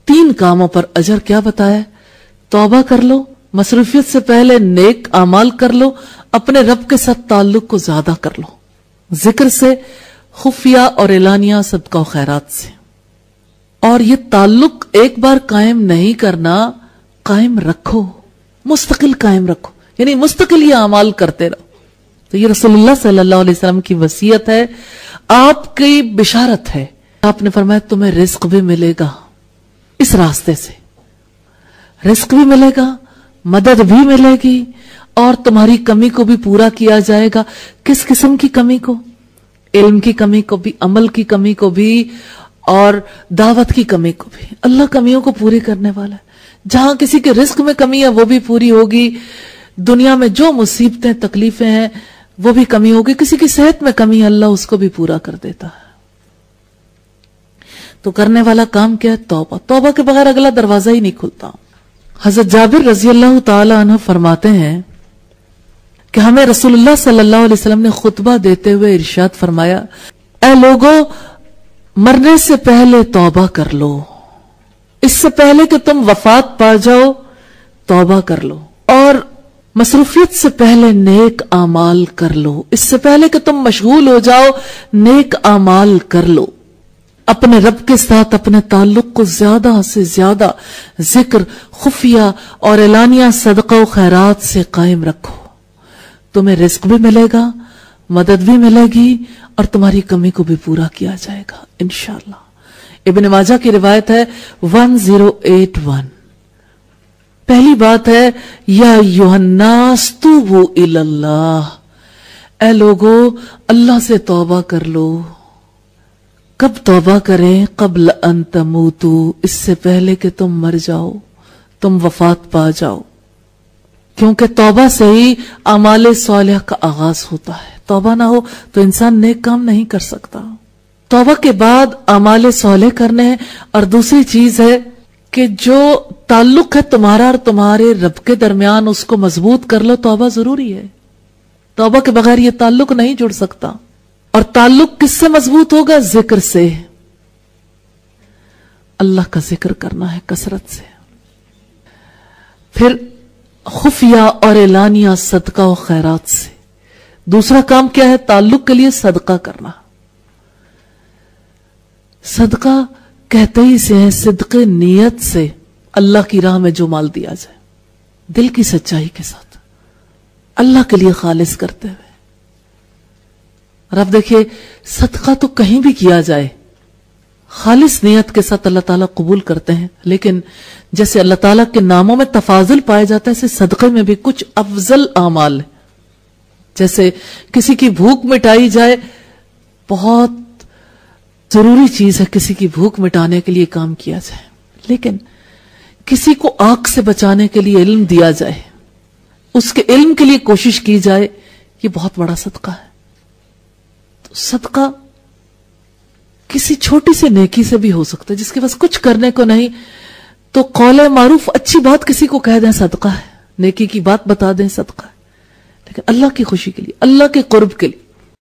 3 کاموں پر اجر کیا بتایا؟ توبہ کر لو، مصروفیت سے پہلے نیک اعمال کر لو، اپنے رب کے ساتھ تعلق کو زیادہ کر لو، ذکر سے، خفیہ اور اعلانیہ صدقہ و خیرات سے. اور یہ تعلق ایک بار قائم نہیں کرنا، قائم رکھو، مستقل قائم رکھو، یعنی مستقل یہ اعمال کرتے رہو. تو یہ رسول اللہ صلی اللہ علیہ وسلم کی وصیت ہے، آپ کی بشارت ہے. آپ نے فرمایا تمہیں رزق بھی ملے گا اس راستے سے، رزق بھی ملے گا، مدد بھی ملے گی، اور تمہاری کمی کو بھی پورا کیا جائے گا. کس قسم کی کمی کو؟ علم کی کمی کو بھی، عمل کی کمی کو بھی، اور دعوت کی کمی کو بھی. اللہ کمیوں کو پوری کرنے والا ہے. جہاں کسی کے رزق میں کمی ہے وہ بھی پوری ہوگی، دنیا میں جو مصیبتیں تکلیفیں ہیں وہ بھی کمی ہوگی. کسی کی صحت میں کمی ہے، اللہ اس کو بھی پورا کر دیتا ہے. تو کرنے والا کام کیا ہے؟ توبہ. توبہ کے بغیر اگلا دروازہ ہی نہیں کھلتا. حضرت جابر رضی اللہ تعالی عنہ فرماتے ہیں کہ ہمیں رسول اللہ صلی اللہ علیہ وسلم نے خطبہ دیتے ہوئے ارشاد فرمایا، اے لوگو، مرنے سے پہلے توبہ کر لو. اس سے پہلے کہ تم وفات پا جاؤ توبہ کر لو، اور مصروفیت سے پہلے نیک اعمال کر لو. اس سے پہلے کہ تم مشغول ہو جاؤ نیک اعمال کر لو. اپنے رب کے ساتھ اپنے تعلق کو زیادہ سے زیادہ ذکر، خفیہ اور اعلانیہ صدقہ و خیرات سے قائم رکھو. تمہیں رزق بھی ملے گا، مدد بھی ملے گی، اور تمہاری کمی کو بھی پورا کیا جائے گا انشاءاللہ. ابن ماجہ کی روایت ہے 1081. پہلی بات ہے یا ایھا الناس توبوا الی اللہ، اے لوگو اللہ سے توبہ کر لو. کب توبہ کریں؟ قبل ان تموتوا، اس سے پہلے کہ تم مر جاؤ، تم وفات پا جاؤ. کیونکہ توبہ سے ہی اعمال صالحہ کا آغاز ہوتا ہے. توبہ نہ ہو تو انسان نیک کام نہیں کر سکتا. توبہ کے بعد اعمال صالح کرنے ہیں. اور دوسری چیز ہے کہ جو تعلق ہے تمہارا اور تمہارے رب کے درمیان اس کو مضبوط کر لو. توبہ ضروری ہے، توبہ کے بغیر یہ تعلق نہیں جڑ سکتا. اور تعلق کس سے مضبوط ہوگا؟ ذکر سے. اللہ کا ذکر کرنا ہے کثرت سے. پھر خفیہ اور اعلانیہ صدقہ و خیرات سے. دوسرا کام کیا ہے؟ تعلق کے لیے صدقہ کرنا. صدقہ کہتے ہی سے ہے صدق نیت سے، اللہ کی راہ میں جو مال دیا جائے دل کی سچائی کے ساتھ، اللہ کے لیے خالص کرتے ہوئے. اور اب دیکھیے صدقہ تو کہیں بھی کیا جائے خالص نیت کے ساتھ اللہ تعالیٰ قبول کرتے ہیں. لیکن جیسے اللہ تعالیٰ کے ناموں میں تفاضل پائے جاتا ہے، ایسے صدقے میں بھی کچھ افضل اعمال ہیں. جیسے کسی کی بھوک مٹائی جائے، بہت ضروری چیز ہے کسی کی بھوک مٹانے کے لیے کام کیا جائے. لیکن کسی کو آگ سے بچانے کے لیے علم دیا جائے، اس کے علم کے لیے کوشش کی جائے، یہ بہت بڑا صدقہ ہے. تو صدقہ کسی چھوٹی سی نیکی سے بھی ہو سکتا ہے. جس کے پاس کچھ کرنے کو نہیں تو قول معروف، اچھی بات کسی کو کہہ دیں صدقہ ہے، نیکی کی بات بتا دیں صدقہ ہے. لیکن اللہ کی خوشی کے لیے، اللہ کے قرب کے لیے